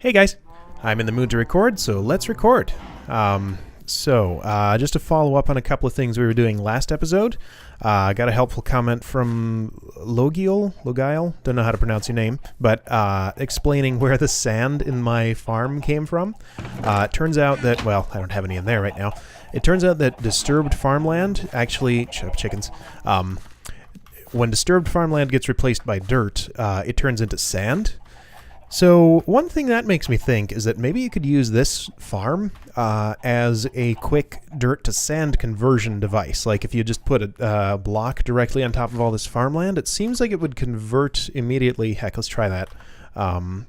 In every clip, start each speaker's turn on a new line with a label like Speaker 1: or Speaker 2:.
Speaker 1: Hey guys, I'm in the mood to record, so let's record. Just to follow up on a couple of things we were doing last episode, I got a helpful comment from Logile, don't know how to pronounce your name, but explaining where the sand in my farm came from. It turns out that, well, I don't have any in there right now. It turns out that disturbed farmland actually, shut up chickens, when disturbed farmland gets replaced by dirt, it turns into sand. So one thing that makes me think is that maybe you could use this farm as a quick dirt to sand conversion device. Like if you just put a block directly on top of all this farmland, it seems like it would convert immediately. Heck, let's try that. I'll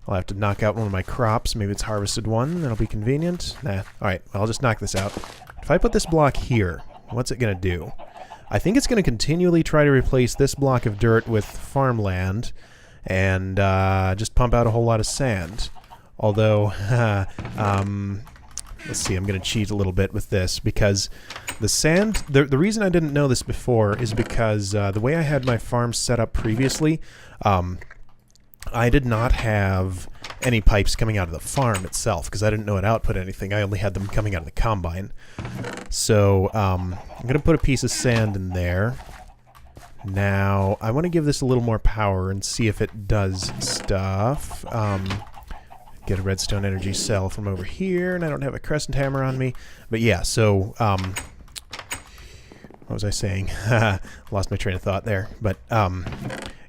Speaker 1: have to knock out one of my crops. Maybe it's harvested one. That'll be convenient. Nah. All right, well, I'll just knock this out. If I put this block here, what's it going to do? I think it's going to continually try to replace this block of dirt with farmland and just pump out a whole lot of sand. Although, let's see, I'm going to cheat a little bit with this because the sand, the reason I didn't know this before is because the way I had my farm set up previously, I did not have any pipes coming out of the farm itself because I didn't know it output anything. I only had them coming out of the combine. So I'm going to put a piece of sand in there. Now, I want to give this a little more power and see if it does stuff. Get a redstone energy cell from over here, and I don't have a crescent hammer on me. But yeah, so, what was I saying? Lost my train of thought there. But,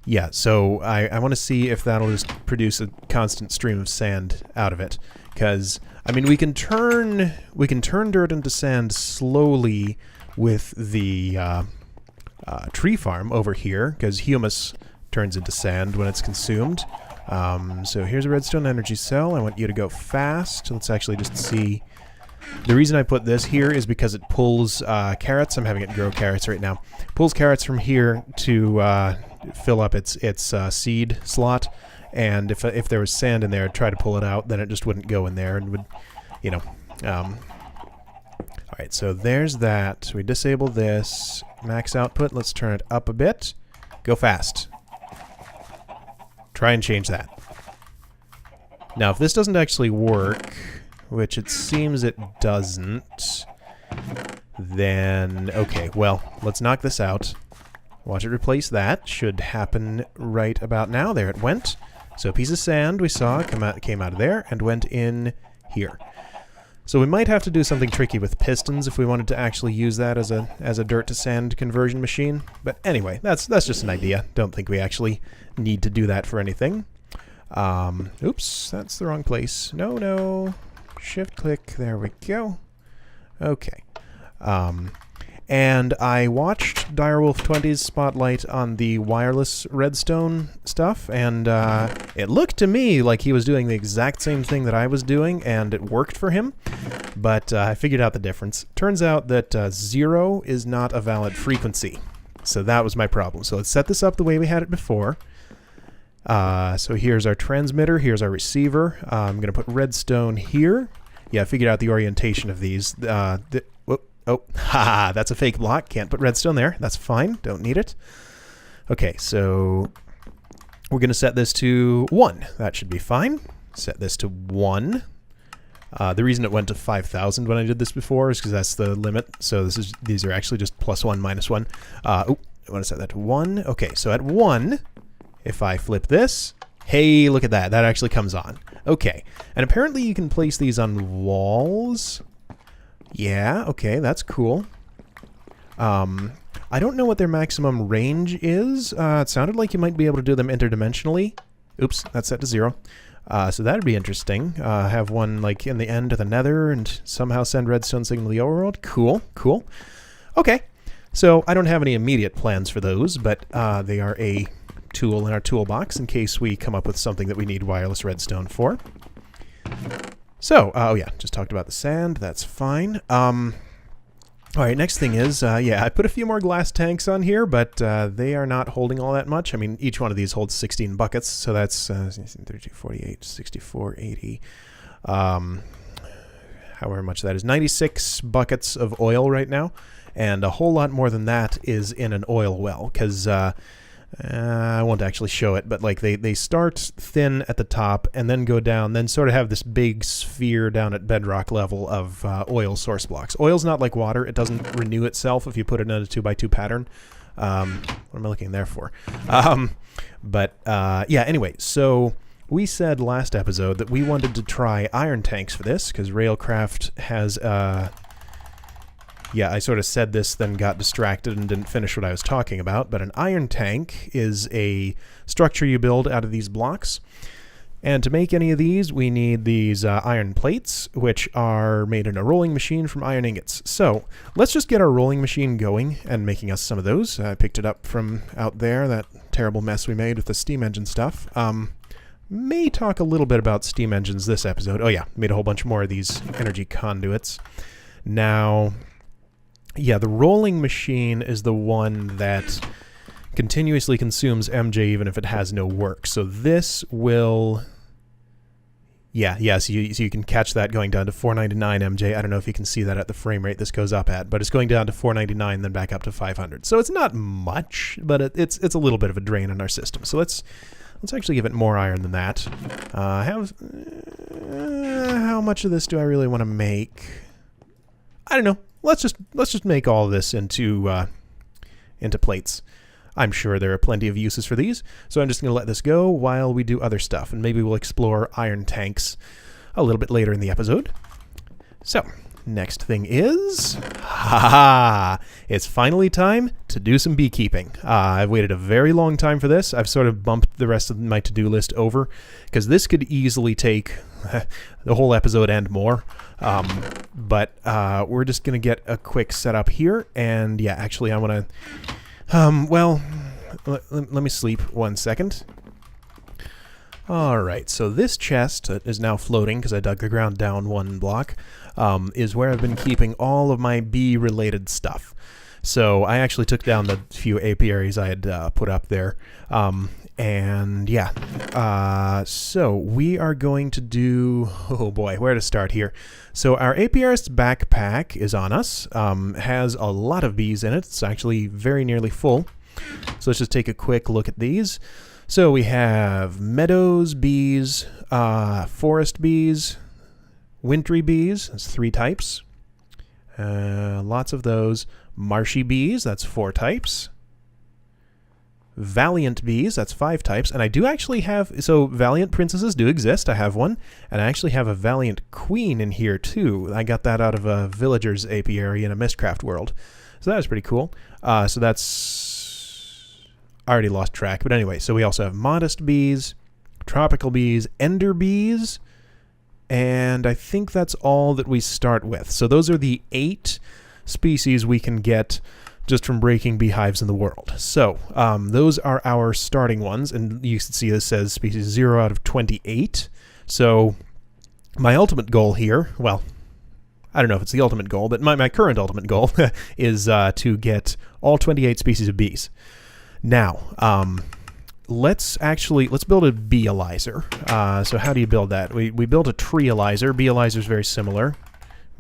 Speaker 1: yeah, so I want to see if that'll just produce a constant stream of sand out of it. Because, I mean, we can turn dirt into sand slowly with the tree farm over here, because humus turns into sand when it's consumed. So here's a redstone energy cell. I want you to go fast. Let's actually just see. The reason I put this here is because it pulls carrots. I'm having it grow carrots right now. Pulls carrots from here to fill up its seed slot. And if there was sand in there, I'd try to pull it out. Then it just wouldn't go in there and would, you know. Alright, so there's that. We disable this. Max output. Let's turn it up a bit. Go fast. Try and change that. Now, if this doesn't actually work, which it seems it doesn't, then, okay, well, let's knock this out. Watch it replace that. Should happen right about now. There it went. So a piece of sand we saw came out of there and went in here. So we might have to do something tricky with pistons if we wanted to actually use that as a dirt to sand conversion machine. But anyway, that's just an idea. Don't think we actually need to do that for anything. Oops, that's the wrong place. No. Shift click. There we go. Okay. And I watched Direwolf 20's spotlight on the wireless redstone stuff, and it looked to me like he was doing the exact same thing that I was doing, and it worked for him, but I figured out the difference. Turns out that 0 is not a valid frequency, so that was my problem. So let's set this up the way we had it before. So here's our transmitter, here's our receiver. I'm going to put redstone here. Yeah, I figured out the orientation of these. Oh, haha, that's a fake block. Can't put redstone there. That's fine. Don't need it. Okay, so we're going to set this to 1. That should be fine. Set this to 1. The reason it went to 5,000 when I did this before is because that's the limit. So these are actually just +1, -1. I want to set that to 1. Okay, so at 1, if I flip this, hey, look at that. That actually comes on. Okay, and apparently you can place these on walls. Yeah, okay, that's cool. I don't know what their maximum range is. It sounded like you might be able to do them interdimensionally. Oops, that's set to 0. So that'd be interesting. Have one like in the end of the nether and somehow send redstone signal to the overworld. Cool. Okay, so I don't have any immediate plans for those, but they are a tool in our toolbox in case we come up with something that we need wireless redstone for. So, oh yeah, just talked about the sand. That's fine. All right, next thing is, yeah, I put a few more glass tanks on here, but they are not holding all that much. I mean, each one of these holds 16 buckets, so that's 32, 48, 64, 80. However much that is. 96 buckets of oil right now, and a whole lot more than that is in an oil well, because I won't actually show it, but like they start thin at the top and then go down, then sort of have this big sphere down at bedrock level of oil source blocks. Oil's not like water. It doesn't renew itself if you put it in a 2x2 pattern. What am I looking there for? Yeah, anyway, so we said last episode that we wanted to try iron tanks for this because Railcraft has... Yeah, I sort of said this, then got distracted and didn't finish what I was talking about, but an iron tank is a structure you build out of these blocks. And to make any of these, we need these iron plates, which are made in a rolling machine from iron ingots. So let's just get our rolling machine going and making us some of those. I picked it up from out there, that terrible mess we made with the steam engine stuff. May talk a little bit about steam engines this episode. Oh yeah, made a whole bunch more of these energy conduits. Now... yeah, the rolling machine is the one that continuously consumes MJ even if it has no work. So this will... Yeah, so you can catch that going down to 499 MJ. I don't know if you can see that at the frame rate this goes up at, but it's going down to 499, then back up to 500. So it's not much, but it's a little bit of a drain on our system. So let's actually give it more iron than that. How much of this do I really want to make? I don't know. Let's just make all of this into plates. I'm sure there are plenty of uses for these, so I'm just going to let this go while we do other stuff, and maybe we'll explore iron tanks a little bit later in the episode. So, next thing is... it's finally time to do some beekeeping. I've waited a very long time for this. I've sort of bumped the rest of my to-do list over, because this could easily take the whole episode and more. But we're just going to get a quick setup here, and yeah, actually I want to... well, let me sleep 1 second. Alright, so this chest is now floating because I dug the ground down 1 block, is where I've been keeping all of my bee-related stuff. So I actually took down the few apiaries I had put up there. And yeah, so we are going to do... oh boy, where to start here? So our apiarist's backpack is on us, has a lot of bees in it. It's actually very nearly full. So let's just take a quick look at these. So we have meadows bees, forest bees, wintry bees, that's 3 types. Lots of those. Marshy bees, that's 4 types. Valiant bees, that's 5 types, and I do actually have, so valiant princesses do exist, I have one, and I actually have a valiant queen in here too. I got that out of a villager's apiary in a Mistcraft world, so that was pretty cool. So that's, I already lost track, but anyway, so we also have modest bees, tropical bees, ender bees, and I think that's all that we start with. So those are the 8 species we can get just from breaking beehives in the world. So those are our starting ones, and you can see this says species 0 out of 28. So my ultimate goal here, well, I don't know if it's the ultimate goal, but my current ultimate goal is to get all 28 species of bees. Now, let's build a beealyzer. So how do you build that? We built a treealyzer. Beealyzer is very similar.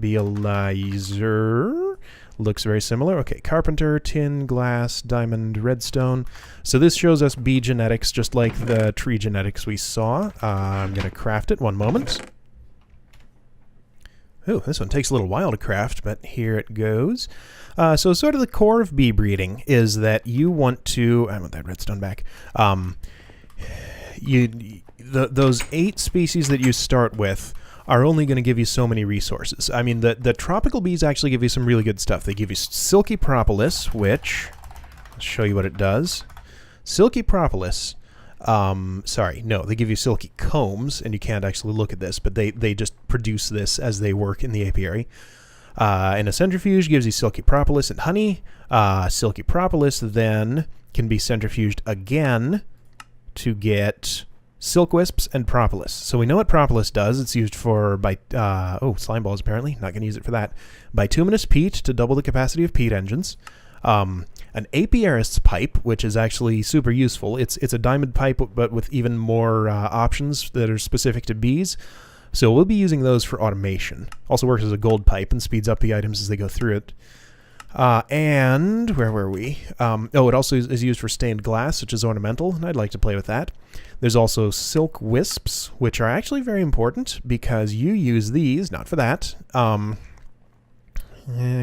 Speaker 1: Beealyzer looks very similar. Okay, carpenter, tin, glass, diamond, redstone. So this shows us bee genetics just like the tree genetics we saw. I'm going to craft it. 1 moment. Oh, this one takes a little while to craft, but here it goes. So sort of the core of bee breeding is that you want to... I want that redstone back. Those 8 species that you start with are only going to give you so many resources. I mean, the tropical bees actually give you some really good stuff. They give you silky propolis, which... I'll show you what it does. Silky propolis... sorry, no, they give you silky combs, and you can't actually look at this, but they just produce this as they work in the apiary. And a centrifuge gives you silky propolis and honey. Silky propolis then can be centrifuged again to get silk wisps and propolis. So we know what propolis does. It's used for slime balls apparently. Not going to use it for that. Bituminous peat to double the capacity of peat engines. An apiarist's pipe, which is actually super useful. It's a diamond pipe, but with even more options that are specific to bees. So we'll be using those for automation. Also works as a gold pipe and speeds up the items as they go through it. And where were we? It also is used for stained glass, which is ornamental, and I'd like to play with that. There's also silk wisps, which are actually very important because you use these, not for that.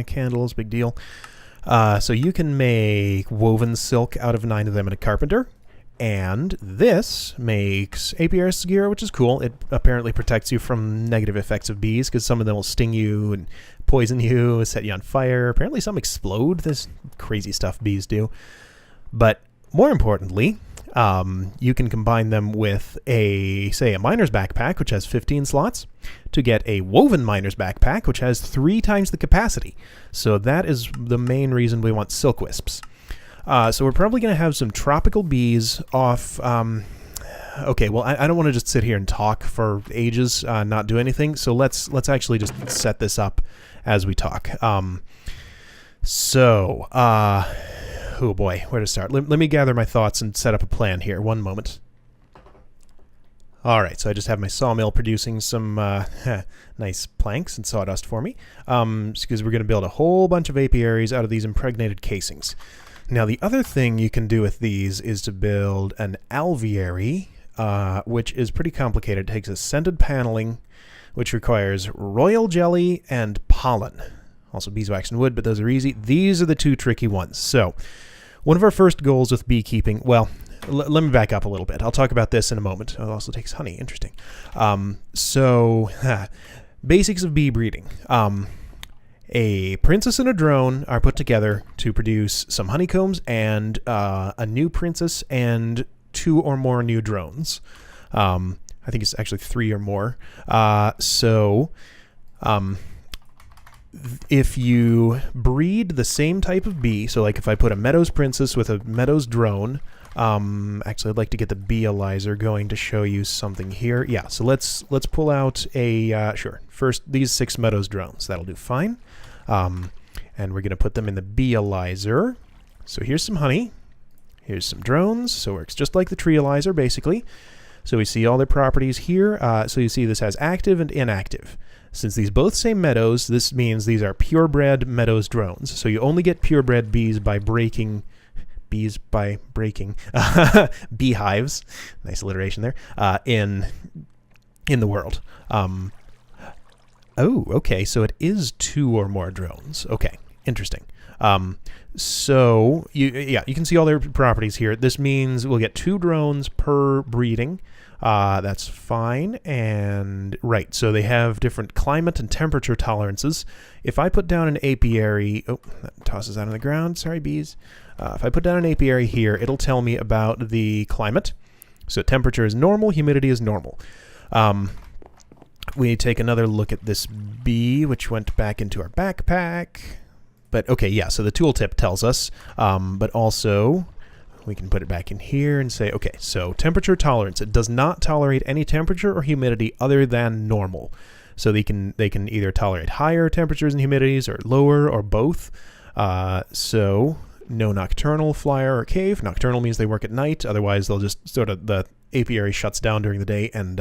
Speaker 1: Candles, big deal. So you can make woven silk out of 9 of them in a carpenter. And this makes apiarist's gear, which is cool. It apparently protects you from negative effects of bees, because some of them will sting you and poison you, set you on fire. Apparently some explode. This crazy stuff bees do. But more importantly, you can combine them with a miner's backpack, which has 15 slots, to get a woven miner's backpack, which has 3 times the capacity. So that is the main reason we want silk wisps. So we're probably going to have some tropical bees off. Okay, well, I don't want to just sit here and talk for ages, not do anything. So let's actually just set this up as we talk. Oh boy, where to start? Let me gather my thoughts and set up a plan here. One moment. All right, so I just have my sawmill producing some nice planks and sawdust for me, because we're going to build a whole bunch of apiaries out of these impregnated casings. Now, the other thing you can do with these is to build an alveary, which is pretty complicated. It takes a scented paneling, which requires royal jelly and pollen. Also beeswax and wood, but those are easy. These are the 2 tricky ones. So, one of our first goals with beekeeping, well, let me back up a little bit. I'll talk about this in a moment. It also takes honey. Interesting. Basics of bee breeding. A princess and a drone are put together to produce some honeycombs and a new princess and 2 or more new drones. I think it's actually 3 or more. If you breed the same type of bee, so like if I put a meadows princess with a meadows drone, actually I'd like to get the beealyzer going to show you something here. Yeah, so let's pull out a, sure, first these 6 meadows drones. That'll do fine. And we're going to put them in the beealyzer. So here's some honey. Here's some drones. So it works just like the treealyzer, basically. So we see all their properties here. So you see this has active and inactive. Since these both say meadows, this means these are purebred meadows drones. So you only get purebred bees by breaking beehives. Nice alliteration there. In the world. Oh, okay, so it is 2 or more drones. Okay, interesting. So you can see all their properties here. This means we'll get 2 drones per breeding. That's fine. And right, so they have different climate and temperature tolerances. If I put down an apiary, oh, that tosses out on the ground. Sorry, bees. If I put down an apiary here, it'll tell me about the climate. So temperature is normal, humidity is normal. We take another look at this bee, which went back into our backpack. But okay, yeah, so the tooltip tells us, but also we can put it back in here and say, okay, so temperature tolerance. It does not tolerate any temperature or humidity other than normal. So they can either tolerate higher temperatures and humidities or lower or both. So no nocturnal flyer or cave. Nocturnal means they work at night. Otherwise, they'll just the apiary shuts down during the day and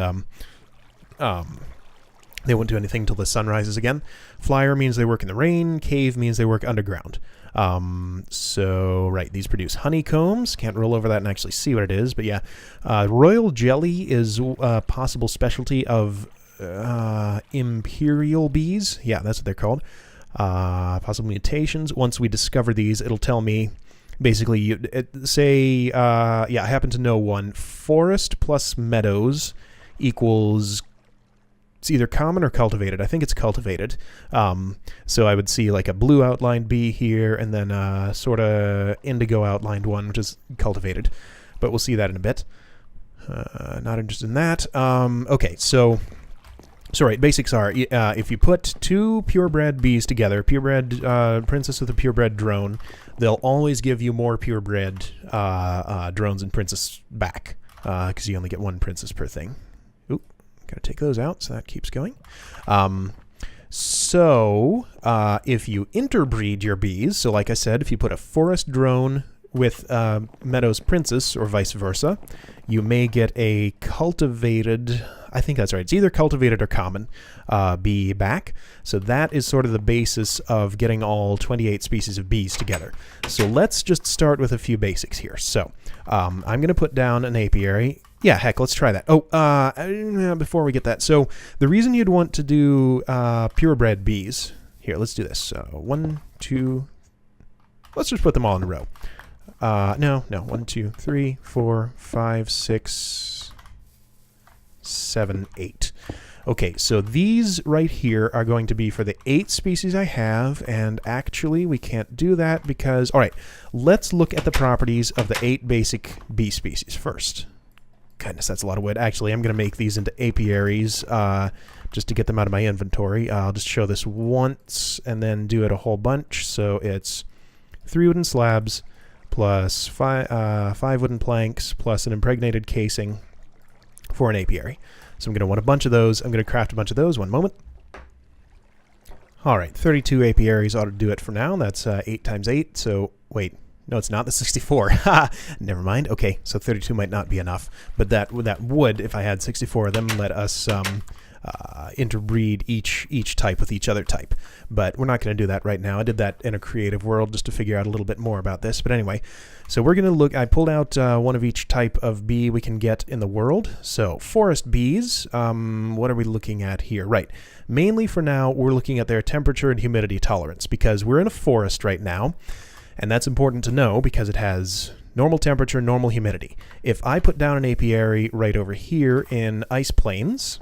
Speaker 1: they won't do anything until the sun rises again. Flyer means they work in the rain. Cave means they work underground. So, right, these produce honeycombs. Can't roll over that and actually see what it is, but yeah. Royal jelly is a possible specialty of imperial bees. Yeah, that's what they're called. Possible mutations. Once we discover these, it'll tell me, basically, I happen to know one. Forest plus meadows equals... It's either common or cultivated. I think it's cultivated. So I would see like a blue outlined bee here and then a sort of indigo outlined one, which is cultivated. But we'll see that in a bit. Not interested in that. Okay, so right, basics are, if you put 2 purebred bees together, purebred princess with a purebred drone, they'll always give you more purebred drones and princess back, because you only get 1 princess per thing. Got to take those out, so that keeps going. If you interbreed your bees, so like I said, if you put a forest drone with Meadows Princess, or vice versa, you may get a cultivated, I think that's right, it's either cultivated or common bee back. So that is sort of the basis of getting all 28 species of bees together. So let's just start with a few basics here. So I'm going to put down an apiary. Yeah, heck, let's try that. Oh, before we get that, so the reason you'd want to do purebred bees, here, let's do this. 1, 2, let's just put them all in a row. No, 1, 2, 3, 4, 5, 6, 7, 8. Okay, so these right here are going to be for the 8 species I have, and actually we can't do that because, all right, let's look at the properties of the 8 basic bee species first. Goodness, that's a lot of wood. Actually, I'm going to make these into apiaries just to get them out of my inventory. I'll just show this once and then do it a whole bunch. So it's 3 wooden slabs plus 5 wooden planks plus an impregnated casing for an apiary. So I'm going to want a bunch of those. I'm going to craft a bunch of those. One moment. All right, 32 apiaries ought to do it for now. That's 8 times 8. So wait. No, it's not. The 64. Never mind. Okay, so 32 might not be enough, but that would, if I had 64 of them, let us interbreed each type with each other type. But we're not going to do that right now. I did that in a creative world just to figure out a little bit more about this. But anyway, so we're going to look. I pulled out one of each type of bee we can get in the world. So forest bees. What are we looking at here? Right. Mainly for now, we're looking at their temperature and humidity tolerance because we're in a forest right now. And that's important to know because it has normal temperature, normal humidity. If I put down an apiary right over here in ice plains,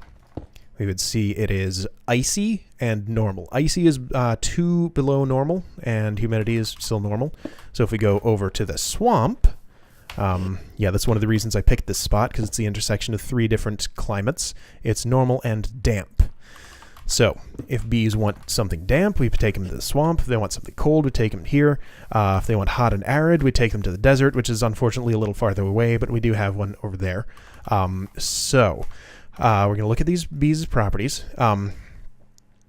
Speaker 1: we would see it is icy and normal. Icy is 2 below normal, and humidity is still normal. So if we go over to the swamp, yeah, that's one of the reasons I picked this spot, because it's the intersection of 3 different climates. It's normal and damp. So if bees want something damp, we take them to the swamp. If they want something cold, we take them here. If they want hot and arid, we take them to the desert, which is unfortunately a little farther away, but we do have one over there. So we're going to look at these bees' properties.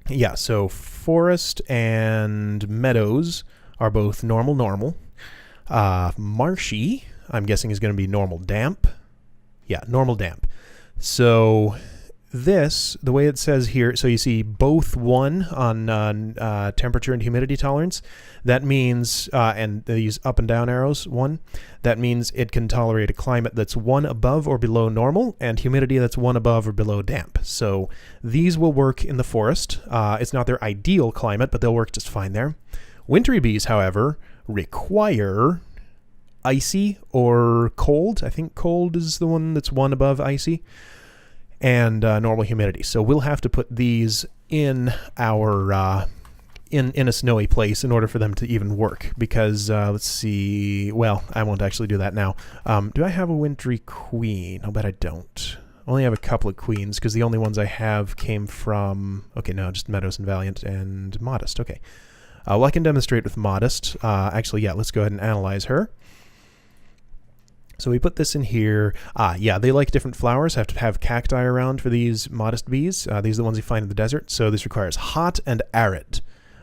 Speaker 1: Yeah, so forest and meadows are both normal. Marshy, I'm guessing, is going to be normal damp. Yeah, normal damp. So this, the way it says here, so you see both 1 on temperature and humidity tolerance. That means, and these up and down arrows, 1, that means it can tolerate a climate that's 1 above or below normal and humidity that's 1 above or below damp. So these will work in the forest. It's not their ideal climate, but they'll work just fine there. Wintry bees, however, require icy or cold. I think cold is the one that's 1 above icy. And normal humidity. So we'll have to put these in our in a snowy place in order for them to even work. Because let's see. Well, I won't actually do that now. Do I have a wintry queen? I'll bet I don't. I only have a couple of queens because the only ones I have came from. Okay, no, just Meadows and Valiant and Modest. Okay. Well, I can demonstrate with Modest. Actually, yeah. Let's go ahead and analyze her. So we put this in here. Yeah, they like different flowers. Have to have cacti around for these modest bees. These are the ones you find in the desert. So this requires hot and arid.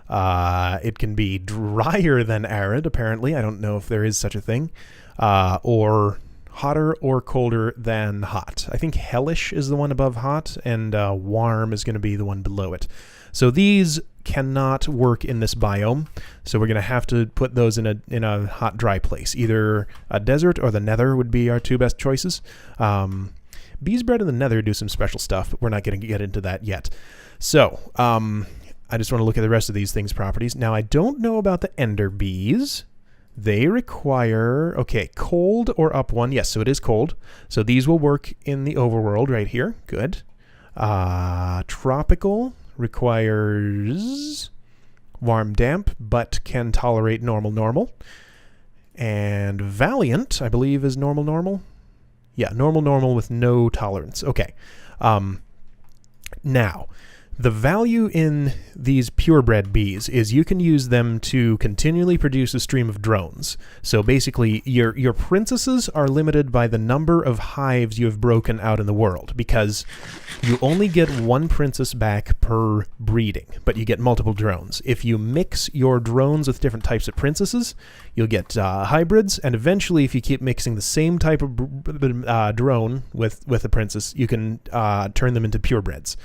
Speaker 1: It can be drier than arid, apparently. I don't know if there is such a thing. Or hotter or colder than hot. I think hellish is the one above hot, and warm is going to be the one below it. So these cannot work in this biome, so we're going to have to put those in a hot, dry place. Either a desert or the nether would be our 2 best choices. Bees bred in the nether do some special stuff, but we're not going to get into that yet. So I just want to look at the rest of these things' properties. Now, I don't know about the ender bees. They require, okay, cold or up 1. Yes, so it is cold. So these will work in the overworld right here. Good. Tropical requires warm damp, but can tolerate normal. And Valiant, I believe, is normal. Yeah, normal with no tolerance. Okay. Now, The value in these purebred bees is you can use them to continually produce a stream of drones. So basically, your princesses are limited by the number of hives you have broken out in the world, because you only get one princess back per breeding, but you get multiple drones. If you mix your drones with different types of princesses, you'll get hybrids, and eventually, if you keep mixing the same type of drone with a princess, you can turn them into purebreds.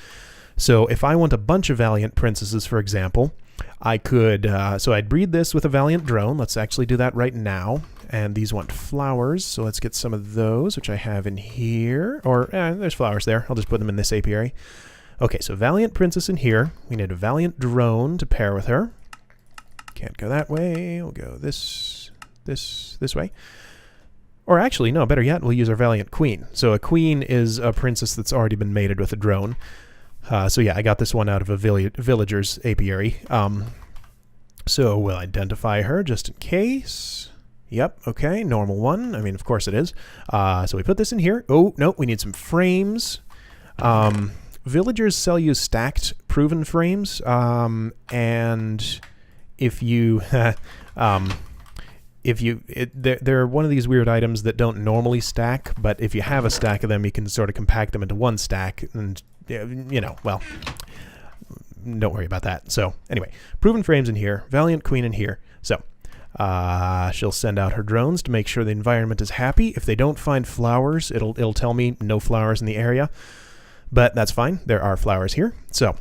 Speaker 1: So if I want a bunch of Valiant princesses, for example, I could, so I'd breed this with a Valiant drone. Let's actually do that right now. And these want flowers, so let's get some of those, which I have in here. Or, there's flowers there. I'll just put them in this apiary. Okay, so Valiant princess in here. We need a Valiant drone to pair with her. Can't go that way. We'll go this way. Or actually, no, better yet, we'll use our Valiant queen. So a queen is a princess that's already been mated with a drone. So yeah, I got this one out of a villager's apiary. So we'll identify her just in case. Yep, okay, normal one. I mean, of course it is. So we put this in here. Oh, no, we need some frames. Villagers sell you stacked proven frames. And if you... they're one of these weird items that don't normally stack, but if you have a stack of them, you can sort of compact them into one stack, and you know, well, don't worry about that. So anyway, proven frames in here, Valiant Queen in here. So she'll send out her drones to make sure the environment is happy. If they don't find flowers, it'll tell me no flowers in the area, but that's fine. There are flowers here. So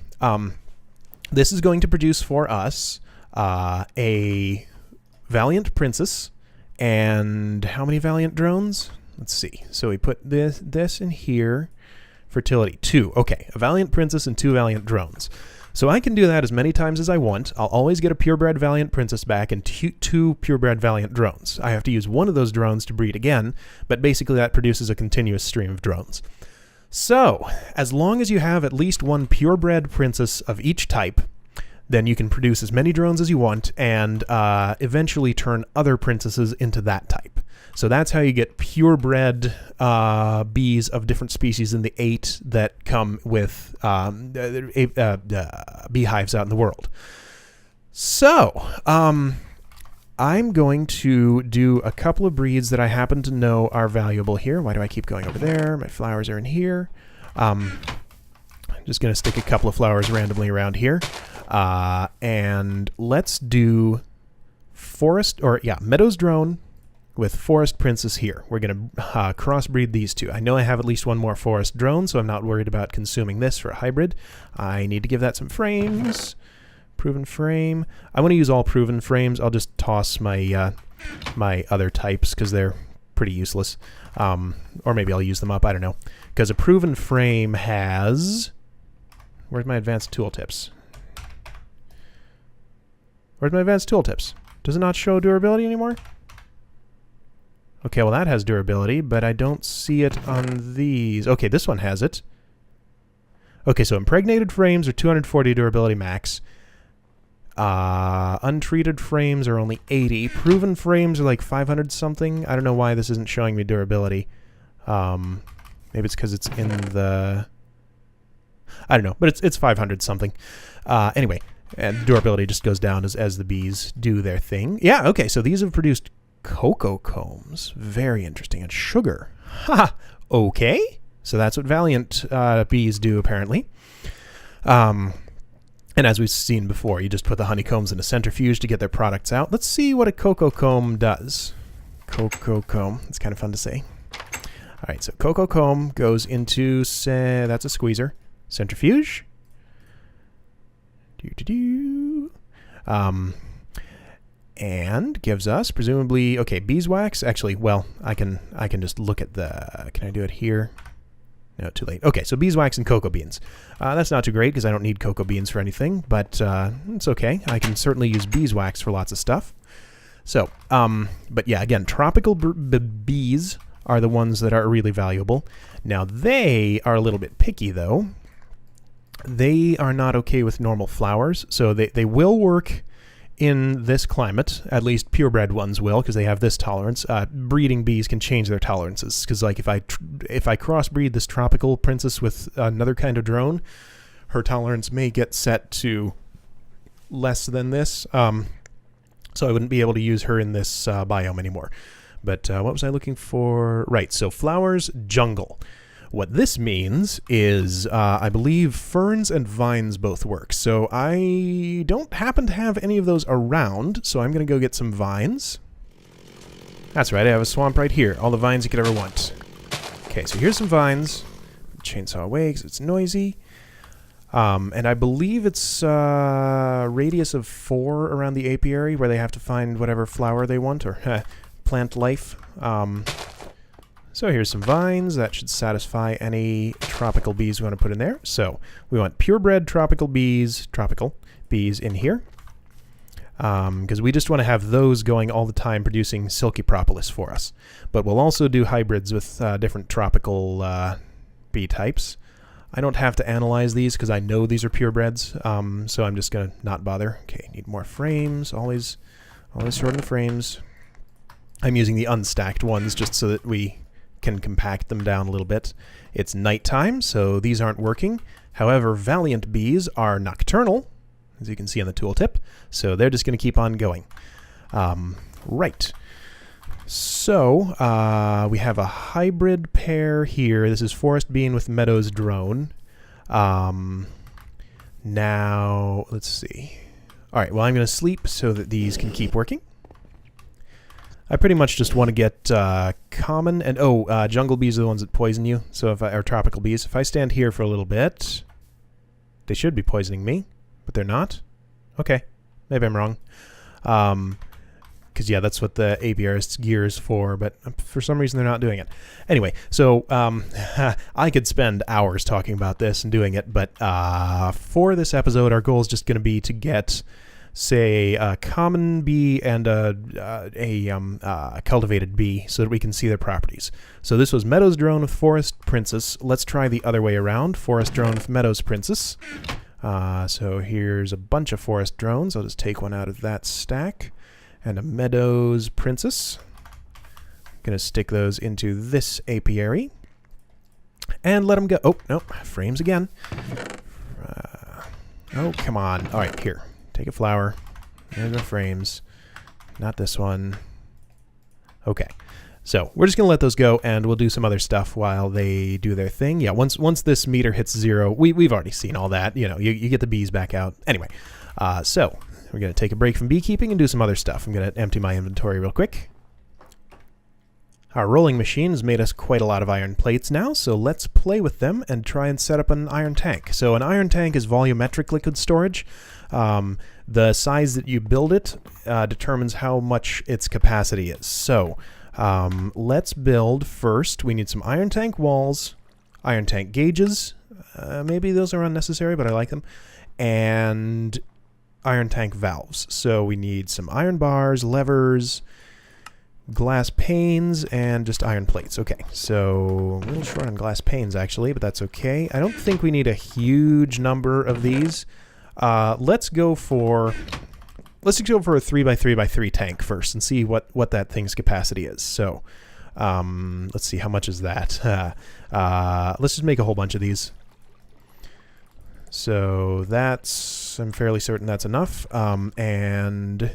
Speaker 1: this is going to produce for us a Valiant princess, and how many Valiant drones? Let's see. So we put this in here. Fertility 2. Okay, a Valiant princess and 2 Valiant drones. So I can do that as many times as I want. I'll always get a purebred Valiant princess back and two purebred Valiant drones. I have to use one of those drones to breed again, but basically that produces a continuous stream of drones. So, as long as you have at least one purebred princess of each type, then you can produce as many drones as you want and eventually turn other princesses into that type. So that's how you get purebred bees of different species in the 8 that come with beehives out in the world. So, I'm going to do a couple of breeds that I happen to know are valuable here. Why do I keep going over there? My flowers are in here. I'm just going to stick a couple of flowers randomly around here. And let's do Meadows drone with Forest Princess here. We're going to crossbreed these two. I know I have at least one more Forest drone, so I'm not worried about consuming this for a hybrid. I need to give that some frames. Proven frame. I want to use all proven frames. I'll just toss my my other types because they're pretty useless. Or maybe I'll use them up. I don't know. Because a proven frame has... Where's my advanced tooltips? Where's my advanced tooltips? Does it not show durability anymore? Okay, well that has durability, but I don't see it on these. Okay, this one has it. Okay, so impregnated frames are 240 durability max. Untreated frames are only 80. Proven frames are like 500 something. I don't know why this isn't showing me durability. Maybe it's because it's in the... I don't know, but it's 500 something. Anyway, and durability just goes down as the bees do their thing. Yeah, okay, so these have produced cocoa combs. Very interesting. And sugar. Ha! Okay. So that's what Valiant bees do, apparently. And as we've seen before, you just put the honeycombs in a centrifuge to get their products out. Let's see what a cocoa comb does. Cocoa comb. It's kind of fun to say. All right, so cocoa comb goes into, that's a squeezer. Centrifuge. And gives us presumably, okay, beeswax. Actually, well, I can just look at the, can I do it here? No, too late. Okay, so beeswax and cocoa beans. That's not too great because I don't need cocoa beans for anything, but it's okay. I can certainly use beeswax for lots of stuff. So, but yeah, again, tropical bees are the ones that are really valuable. Now, they are a little bit picky, though. They are not okay with normal flowers, so they will work in this climate. At least purebred ones will, because they have this tolerance. Breeding bees can change their tolerances, because like if I crossbreed this tropical princess with another kind of drone, her tolerance may get set to less than this, so I wouldn't be able to use her in this biome anymore. But what was I looking for? Right, so flowers, jungle. What this means is, I believe ferns and vines both work. So I don't happen to have any of those around, so I'm going to go get some vines. That's right, I have a swamp right here. All the vines you could ever want. Okay, so here's some vines. Chainsaw away because it's noisy. And I believe it's a radius of 4 around the apiary where they have to find whatever flower they want, or plant life. So here's some vines. That should satisfy any tropical bees we want to put in there. So we want purebred tropical bees in here. Because we just want to have those going all the time producing silky propolis for us. But we'll also do hybrids with different tropical bee types. I don't have to analyze these because I know these are purebreds, so I'm just going to not bother. Okay, need more frames. Always shorten the frames. I'm using the unstacked ones just so that we can compact them down a little bit. It's nighttime, so these aren't working. However, valiant bees are nocturnal, as you can see on the tooltip, so they're just going to keep on going. Right. So, we have a hybrid pair here. This is Forest Bean with Meadows Drone. Now, let's see. Alright, well, I'm going to sleep so that these can keep working. I pretty much just want to get common and jungle bees are the ones that poison you. So or tropical bees. If I stand here for a little bit, they should be poisoning me, but they're not. Okay, maybe I'm wrong. Because yeah, that's what the apiarist's gear is for. But for some reason, they're not doing it. Anyway, so I could spend hours talking about this and doing it, but for this episode, our goal is just going to be to get, say, a common bee and a cultivated bee so that we can see their properties. So this was Meadows Drone with Forest Princess. Let's try the other way around. Forest Drone with Meadows Princess. So here's a bunch of Forest Drones. I'll just take one out of that stack. And a Meadows Princess. I'm going to stick those into this apiary. And let them go. Oh, no, frames again. Oh, come on. All right, here. Take a flower. There's the frames. Not this one. Okay. So we're just going to let those go, and we'll do some other stuff while they do their thing. Yeah, once this meter hits 0, we've already seen all that. You know, you get the bees back out. Anyway, so we're going to take a break from beekeeping and do some other stuff. I'm going to empty my inventory real quick. Our rolling machine has made us quite a lot of iron plates now, so let's play with them and try and set up an iron tank. So an iron tank is volumetric liquid storage. The size that you build it determines how much its capacity is. So let's build first. We need some iron tank walls, iron tank gauges. Maybe those are unnecessary, but I like them. And iron tank valves. So we need some iron bars, levers, glass panes, and just iron plates. Okay, so a little short on glass panes actually, but that's okay. I don't think we need a huge number of these. Let's go for a 3x3x3 tank first and see what that thing's capacity is. So let's see, how much is that? Let's just make a whole bunch of these. So I'm fairly certain that's enough. And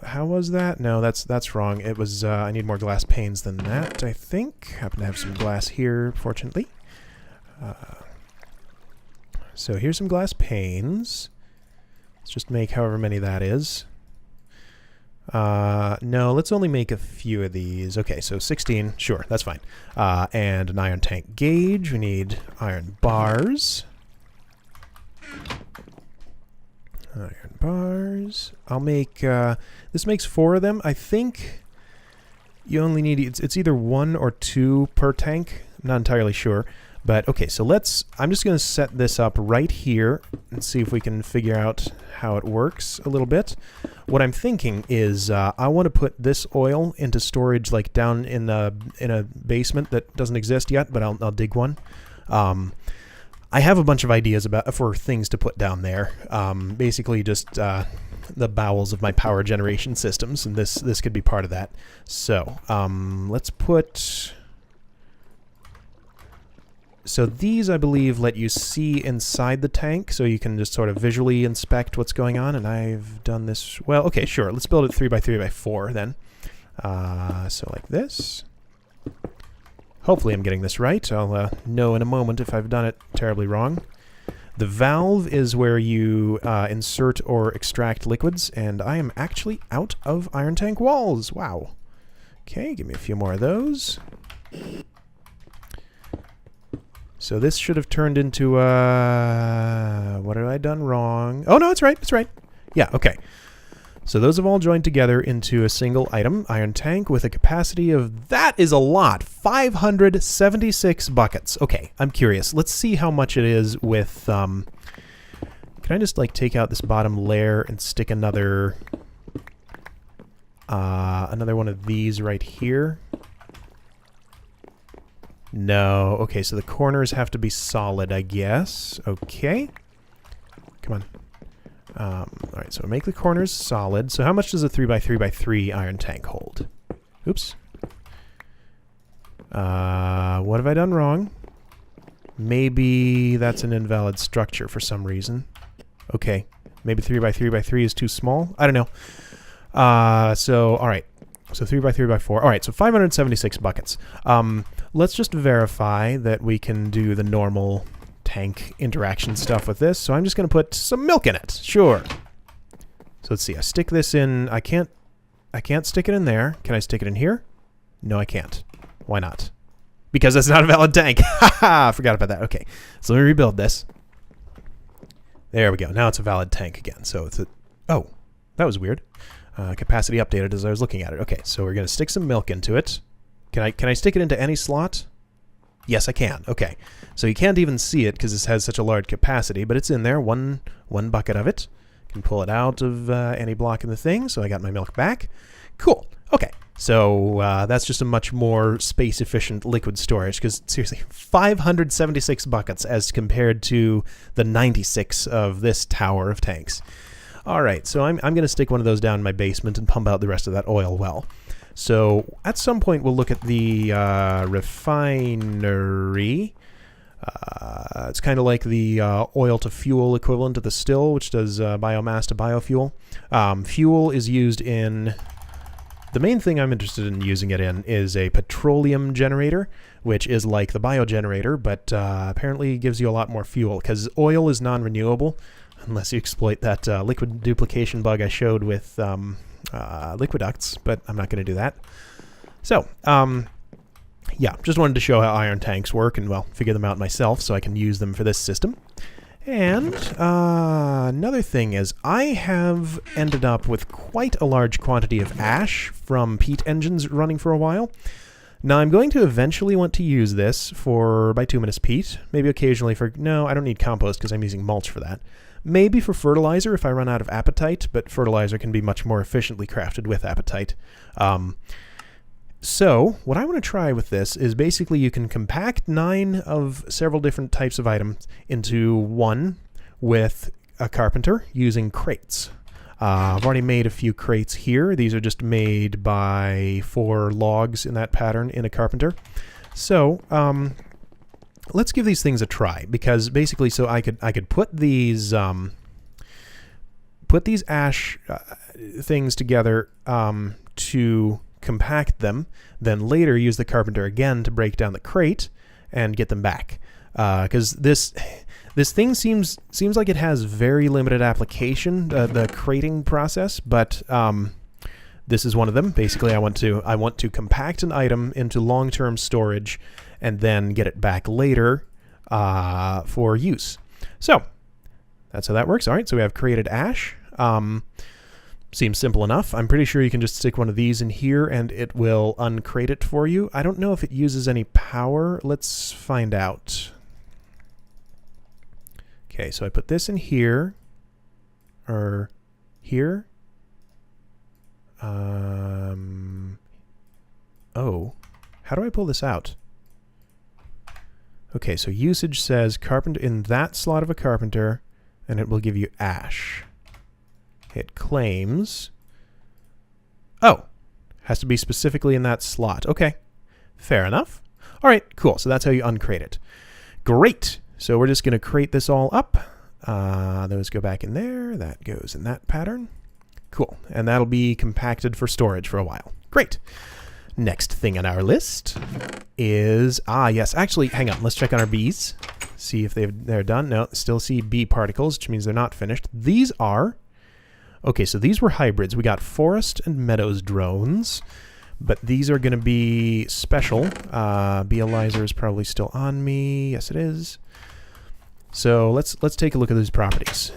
Speaker 1: how was that? No, that's wrong. It was I need more glass panes than that, I think. Happen to have some glass here, fortunately. So here's some glass panes. Let's just make however many that is. No, let's only make a few of these. Okay, so 16. Sure, that's fine. And an iron tank gauge. We need iron bars. Iron bars. I'll make... this makes 4 of them. I think you only need... It's either 1 or 2 per tank. I'm not entirely sure. But, okay, so I'm just going to set this up right here and see if we can figure out how it works a little bit. What I'm thinking is I want to put this oil into storage like down in a basement that doesn't exist yet, but I'll dig one. I have a bunch of ideas for things to put down there. Basically just the bowels of my power generation systems, and this could be part of that. So let's put... So these, I believe, let you see inside the tank, so you can just sort of visually inspect what's going on, and I've done this... Well, okay, sure. Let's build it 3x3x4 then. So like this. Hopefully I'm getting this right. I'll know in a moment if I've done it terribly wrong. The valve is where you insert or extract liquids, and I am actually out of iron tank walls. Wow. Okay, give me a few more of those. So this should have turned into what have I done wrong? Oh no, it's right, it's right. Yeah, okay. So those have all joined together into a single item, iron tank, with a capacity of, that is a lot, 576 buckets. Okay, I'm curious. Let's see how much it is with, can I just like take out this bottom layer and stick another one of these right here? No. Okay, so the corners have to be solid, I guess. Okay. Come on. Alright, so make the corners solid. So how much does a 3x3x3 iron tank hold? Oops. What have I done wrong? Maybe that's an invalid structure for some reason. Okay. Maybe 3x3x3 is too small? I don't know. So, alright. So 3x3x4. Alright, so 576 buckets. Let's just verify that we can do the normal tank interaction stuff with this. So I'm just going to put some milk in it. Sure. So let's see. I stick this in. I can't stick it in there. Can I stick it in here? No, I can't. Why not? Because that's not a valid tank. Haha, I forgot about that. Okay. So let me rebuild this. There we go. Now it's a valid tank again. So it's a... Oh, that was weird. Capacity updated as I was looking at it. Okay, so we're going to stick some milk into it. Can I stick it into any slot? Yes, I can. Okay. So you can't even see it because this has such a large capacity, but it's in there. One bucket of it. Can pull it out of any block in the thing, so I got my milk back. Cool. Okay. So that's just a much more space-efficient liquid storage, because seriously, 576 buckets as compared to the 96 of this tower of tanks. All right, so I'm going to stick one of those down in my basement and pump out the rest of that oil well. So at some point we'll look at the refinery. It's kind of like the oil to fuel equivalent of the still, which does biomass to biofuel. Fuel is used in... The main thing I'm interested in using it in is a petroleum generator, which is like the biogenerator, but apparently gives you a lot more fuel, because oil is non-renewable, unless you exploit that liquid duplication bug I showed with liquiducts, but I'm not going to do that. So, yeah, just wanted to show how iron tanks work and, well, figure them out myself so I can use them for this system. And another thing is I have ended up with quite a large quantity of ash from peat engines running for a while. Now I'm going to eventually want to use this for bituminous peat, maybe occasionally for... No, I don't need compost because I'm using mulch for that. Maybe for fertilizer if I run out of apatite, but fertilizer can be much more efficiently crafted with apatite. So, what I want to try with this is basically you can compact 9 of several different types of items into one with a carpenter using crates. I've already made a few crates here. These are just made by 4 logs in that pattern in a carpenter. So, let's give these things a try, because basically so I could put these ash things together to compact them, then later use the carpenter again to break down the crate and get them back. Because this thing seems like it has very limited application, the crating process, but this is one of them. Basically, I want to compact an item into long-term storage and then get it back later for use. So that's how that works. All right, so we have created ash. Seems simple enough. I'm pretty sure you can just stick one of these in here and it will uncrate it for you. I don't know if it uses any power. Let's find out. Okay, so I put this in here. Or here. Oh. How do I pull this out? Okay, so usage says carpenter in that slot of a carpenter, and it will give you ash. It claims... Oh, has to be specifically in that slot. Okay, fair enough. All right, cool. So that's how you uncrate it. Great. So we're just going to crate this all up. Those go back in there. That goes in that pattern. Cool. And that'll be compacted for storage for a while. Great. Next thing on our list is, yes, actually, hang on. Let's check on our bees. See if they're done. No, still see bee particles, which means they're not finished. These are, okay, so these were hybrids. We got forest and meadows drones, but these are going to be special. Beealyzer is probably still on me. Yes, it is. So let's take a look at these properties.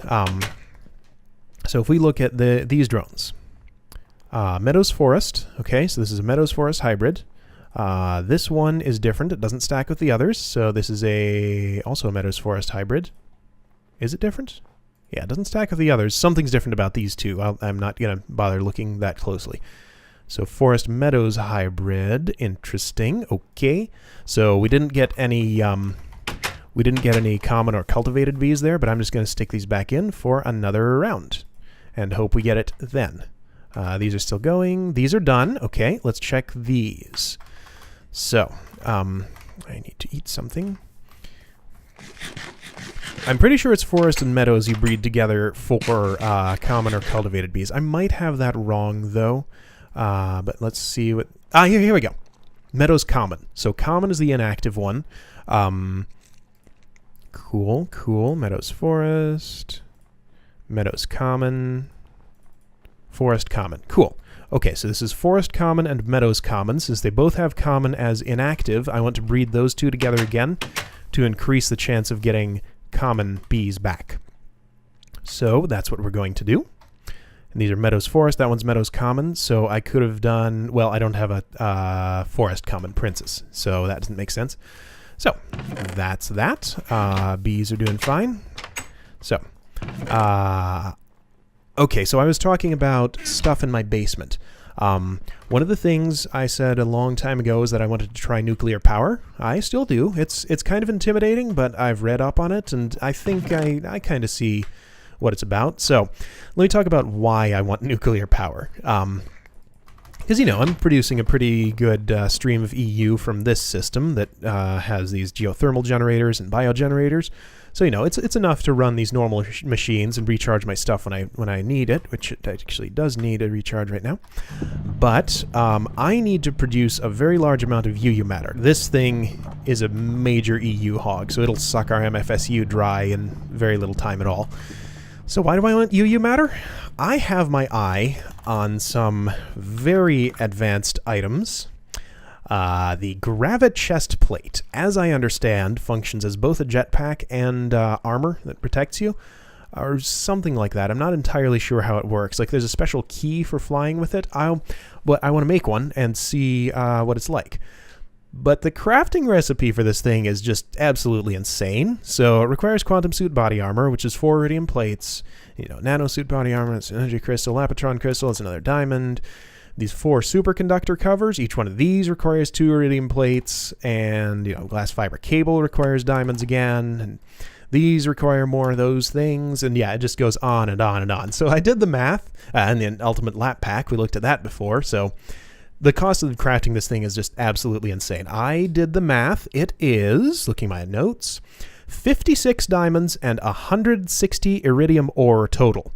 Speaker 1: So if we look at these drones, Meadows Forest, okay, so this is a Meadows Forest hybrid. This one is different. It doesn't stack with the others, so this is also a Meadows Forest hybrid. Is it different? Yeah, it doesn't stack with the others. Something's different about these two. I'm not going to bother looking that closely. So Forest Meadows hybrid, interesting. Okay, so we didn't get any common or cultivated bees there, but I'm just going to stick these back in for another round and hope we get it then. These are still going. These are done. Okay, let's check these. So, I need to eat something. I'm pretty sure it's forest and meadows you breed together for common or cultivated bees. I might have that wrong, though. But let's see what... here we go. Meadows common. So common is the inactive one. Cool. Meadows forest. Meadows common. Forest common. Cool. Okay, so this is forest common and meadows common. Since they both have common as inactive, I want to breed those two together again to increase the chance of getting common bees back. So that's what we're going to do. And these are meadows forest. That one's meadows common. So I could have done... Well, I don't have a forest common princess, so that doesn't make sense. So that's that. Bees are doing fine. So... okay, so I was talking about stuff in my basement. One of the things I said a long time ago is that I wanted to try nuclear power. I still do. It's kind of intimidating, but I've read up on it, and I think I kind of see what it's about. So let me talk about why I want nuclear power. Because, I'm producing a pretty good stream of EU from this system that has these geothermal generators and biogenerators. So, it's enough to run these normal machines and recharge my stuff when I need it, which it actually does need a recharge right now. But I need to produce a very large amount of UU matter. This thing is a major EU hog, so it'll suck our MFSU dry in very little time at all. So why do I want UU matter? I have my eye on some very advanced items. The Gravi chest plate, as I understand, functions as both a jetpack and armor that protects you, or something like that. I'm not entirely sure how it works. Like, there's a special key for flying with it. I want to make one and see what it's like. But the crafting recipe for this thing is just absolutely insane. So it requires quantum suit body armor, which is 4 iridium plates. Nano suit body armor, it's an energy crystal, lapotron crystal, it's another diamond. These 4 superconductor covers, each one of these requires 2 iridium plates, and glass fiber cable requires diamonds again, and these require more of those things, and yeah, it just goes on and on and on. So I did the math, and the ultimate lap pack, we looked at that before, so the cost of crafting this thing is just absolutely insane. I did the math. It is, looking at my notes, 56 diamonds and 160 iridium ore total.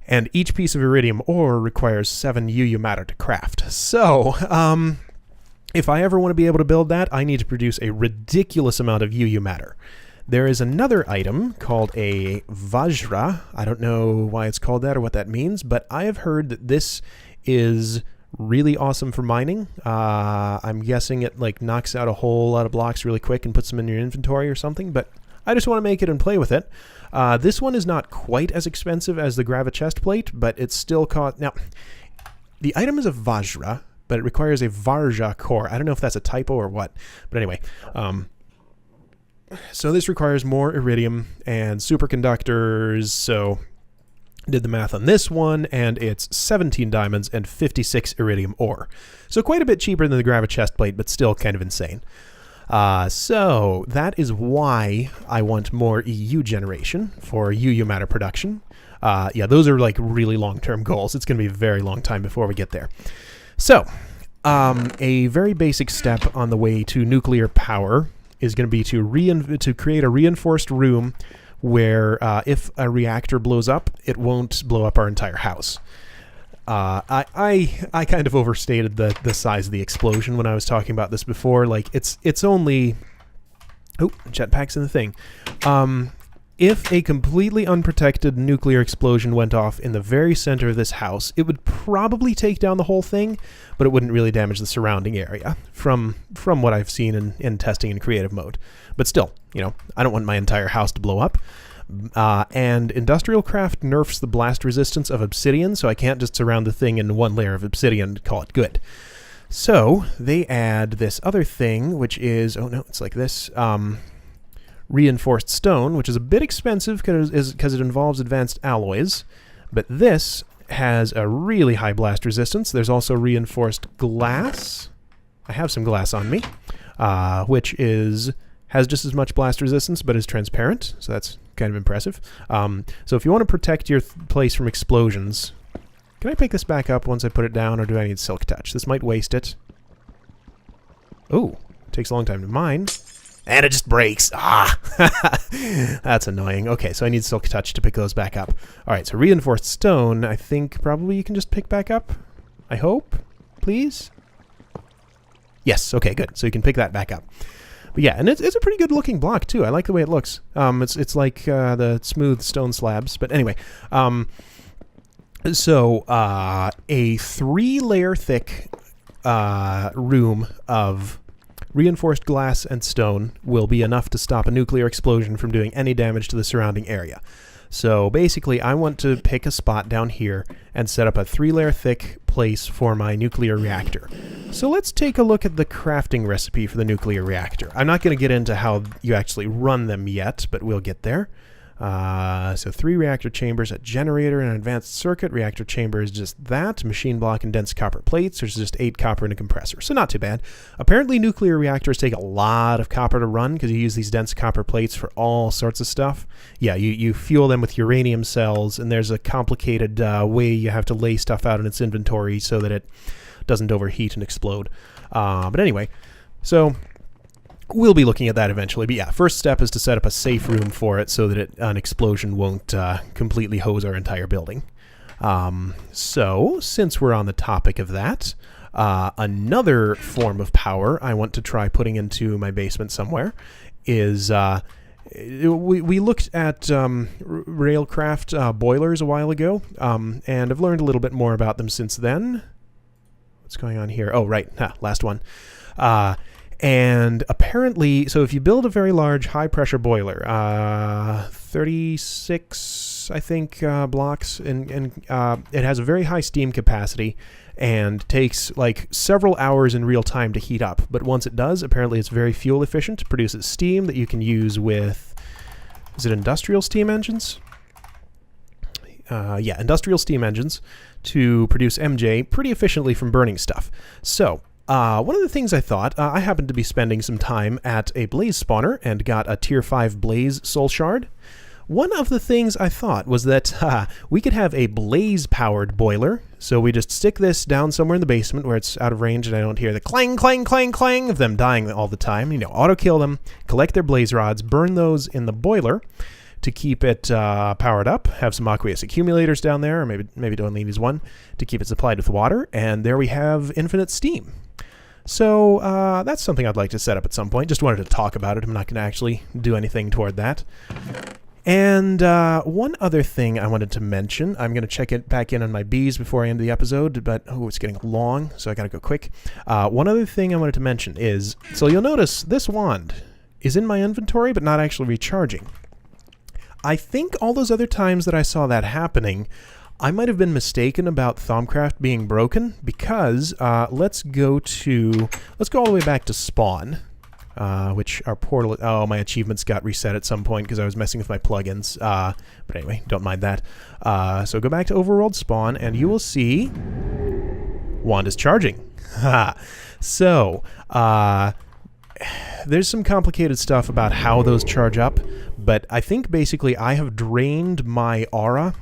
Speaker 1: And each piece of iridium ore requires 7 UU matter to craft. So, if I ever want to be able to build that, I need to produce a ridiculous amount of UU matter. There is another item called a Vajra. I don't know why it's called that or what that means, but I have heard that this is really awesome for mining. I'm guessing it knocks out a whole lot of blocks really quick and puts them in your inventory or something, but I just want to make it and play with it. This one is not quite as expensive as the Gravi chest plate, but it's still cost... Now, the item is a Vajra, but it requires a Varja core. I don't know if that's a typo or what, but anyway. So this requires more iridium and superconductors, so did the math on this one, and it's 17 diamonds and 56 iridium ore. So quite a bit cheaper than the Gravi chest plate, but still kind of insane. So that is why I want more EU generation for UU matter production. Yeah, those are really long-term goals. It's going to be a very long time before we get there. So, a very basic step on the way to nuclear power is going to be to create a reinforced room where if a reactor blows up, it won't blow up our entire house. I kind of overstated the size of the explosion when I was talking about this before. Like, it's only... Oh, jetpack's in the thing. If a completely unprotected nuclear explosion went off in the very center of this house, it would probably take down the whole thing, but it wouldn't really damage the surrounding area from what I've seen in testing in creative mode. But still, you know, I don't want my entire house to blow up. And IndustrialCraft nerfs the blast resistance of obsidian, so I can't just surround the thing in one layer of obsidian and call it good. So they add this other thing, which is, oh no, it's like this, reinforced stone, which is a bit expensive because it involves advanced alloys, but this has a really high blast resistance. There's also reinforced glass. I have some glass on me, which has just as much blast resistance but is transparent, so that's kind of impressive. So if you want to protect your place from explosions, can I pick this back up once I put it down, or do I need Silk Touch? This might waste it. Oh, it takes a long time to mine. And it just breaks. Ah! That's annoying. Okay, so I need Silk Touch to pick those back up. Alright, so reinforced stone, I think probably you can just pick back up. I hope. Please? Yes, okay, good. So you can pick that back up. But yeah, and it's a pretty good looking block, too. I like the way it looks. It's like the smooth stone slabs. But anyway, so a 3-layer thick room of reinforced glass and stone will be enough to stop a nuclear explosion from doing any damage to the surrounding area. So basically, I want to pick a spot down here and set up a 3-layer thick place for my nuclear reactor. So let's take a look at the crafting recipe for the nuclear reactor. I'm not going to get into how you actually run them yet, but we'll get there. So 3 reactor chambers, a generator, and an advanced circuit. Reactor chamber is just that. Machine block and dense copper plates. There's just 8 copper and a compressor, so not too bad. Apparently nuclear reactors take a lot of copper to run because you use these dense copper plates for all sorts of stuff. Yeah, you fuel them with uranium cells, and there's a complicated way you have to lay stuff out in its inventory so that it doesn't overheat and explode. But anyway, so... we'll be looking at that eventually, but yeah, first step is to set up a safe room for it so that an explosion won't completely hose our entire building. So, since we're on the topic of that, another form of power I want to try putting into my basement somewhere is... we looked at Railcraft boilers a while ago, and I've learned a little bit more about them since then. What's going on here? Oh, right, last one. And apparently, so if you build a very large high-pressure boiler, 36, I think, blocks, and it has a very high steam capacity and takes like several hours in real time to heat up. But once it does, apparently it's very fuel efficient, produces steam that you can use with, is it industrial steam engines? Yeah, industrial steam engines to produce MJ pretty efficiently from burning stuff. So... one of the things I thought, I happened to be spending some time at a blaze spawner and got a tier 5 blaze soul shard. One of the things I thought was that we could have a blaze powered boiler. So we just stick this down somewhere in the basement where it's out of range and I don't hear the clang, clang, clang, clang of them dying all the time. You know, auto kill them, collect their blaze rods, burn those in the boiler to keep it powered up, have some aqueous accumulators down there, or maybe don't need one, to keep it supplied with water, and there we have infinite steam. So that's something I'd like to set up at some point. Just wanted to talk about it. I'm not going to actually do anything toward that. And one other thing I wanted to mention, I'm going to check it back in on my bees before I end the episode, but it's getting long, so I got to go quick. One other thing I wanted to mention is, so you'll notice this wand is in my inventory, but not actually recharging. I think all those other times that I saw that happening, I might have been mistaken about Thaumcraft being broken, because let's go all the way back to spawn, which our portal, oh, my achievements got reset at some point because I was messing with my plugins, but anyway, don't mind that. So go back to overworld spawn and you will see wand is charging. So there's some complicated stuff about how those charge up, but I think basically I have drained my aura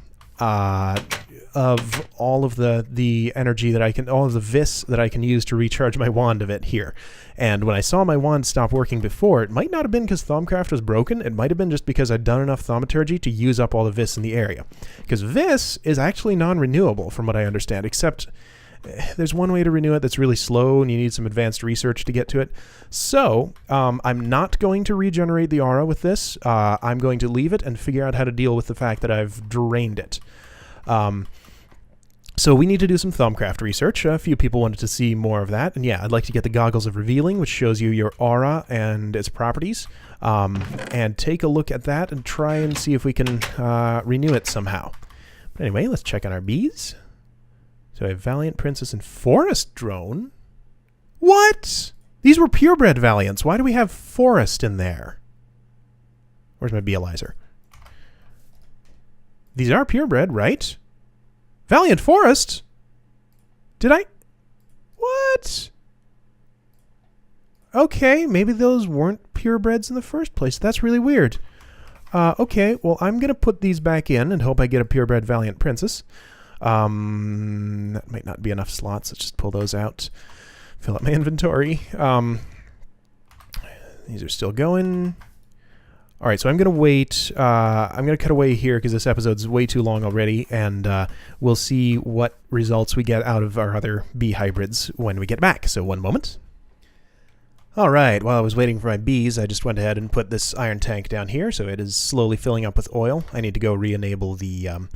Speaker 1: of all of the energy that I can, all of the vis that I can use to recharge my wand of it here. And when I saw my wand stop working before, it might not have been because Thaumcraft was broken. It might have been just because I'd done enough thaumaturgy to use up all the vis in the area. Because vis is actually non-renewable from what I understand, except there's one way to renew it that's really slow and you need some advanced research to get to it. So I'm not going to regenerate the aura with this. I'm going to leave it and figure out how to deal with the fact that I've drained it. So we need to do some Thaumcraft research. A few people wanted to see more of that. And yeah, I'd like to get the Goggles of Revealing, which shows you your aura and its properties. And take a look at that and try and see if we can renew it somehow. But anyway, let's check on our bees. So I have Valiant Princess and Forest Drone. What? These were purebred Valiants. Why do we have Forest in there? Where's my Beealizer? These are purebred, right? Valiant Forest? Did I? What? Okay, maybe those weren't purebreds in the first place. That's really weird. Okay, well, I'm going to put these back in and hope I get a purebred Valiant Princess. That might not be enough slots. Let's just pull those out. Fill up my inventory. These are still going. All right, so I'm going to wait. I'm going to cut away here because this episode's way too long already, and we'll see what results we get out of our other bee hybrids when we get back. So one moment. All right, while I was waiting for my bees, I just went ahead and put this iron tank down here, so it is slowly filling up with oil. I need to go re-enable the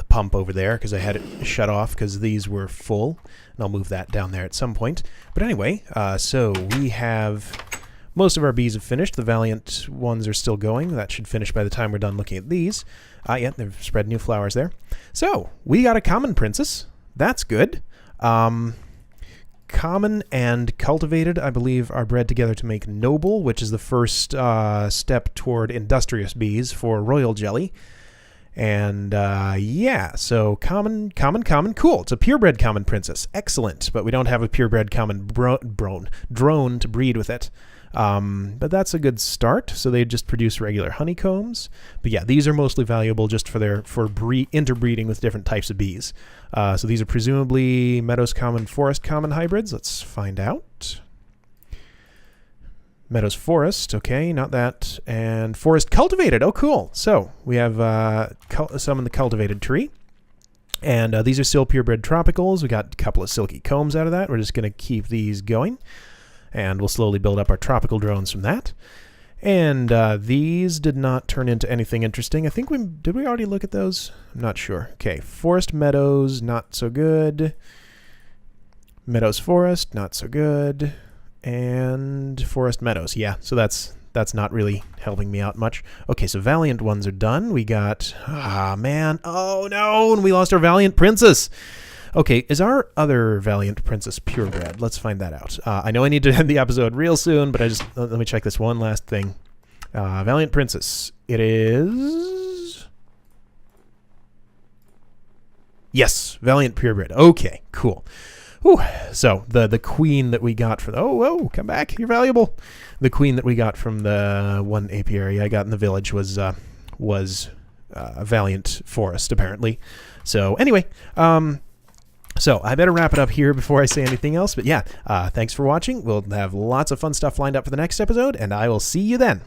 Speaker 1: pump over there because I had it shut off because these were full, and I'll move that down there at some point. But anyway, so we have most of our bees have finished. The Valiant ones are still going. That should finish by the time we're done looking at these. Yeah, they've spread new flowers there. So we got a common princess. That's good. Common and cultivated, I believe, are bred together to make noble, which is the first step toward industrious bees for royal jelly. And yeah, so common, cool. It's a purebred common princess. Excellent. But we don't have a purebred common drone to breed with it. But that's a good start. So they just produce regular honeycombs. But yeah, these are mostly valuable just for interbreeding with different types of bees. So these are presumably Meadows Common, Forest Common hybrids. Let's find out. Meadows Forest, okay, not that. And Forest Cultivated, oh cool. So we have some in the cultivated tree. And these are still purebred tropicals. We got a couple of silky combs out of that. We're just going to keep these going. And we'll slowly build up our tropical drones from that. And these did not turn into anything interesting. I think did we already look at those? I'm not sure. Okay, Forest Meadows, not so good. Meadows Forest, not so good. And Forest Meadows, yeah. So that's not really helping me out much. Okay, so Valiant ones are done. We got, man, oh no, and we lost our Valiant Princess. Okay, is our other Valiant Princess purebred? Let's find that out. I know I need to end the episode real soon, but let me check this one last thing. Valiant Princess. It is... Yes, Valiant purebred. Okay, cool. Whew. So the queen that we got from... Oh, whoa, come back. You're valuable. The queen that we got from the one apiary I got in the village was a Valiant Forest, apparently. So anyway... So I better wrap it up here before I say anything else. But yeah, thanks for watching. We'll have lots of fun stuff lined up for the next episode, and I will see you then.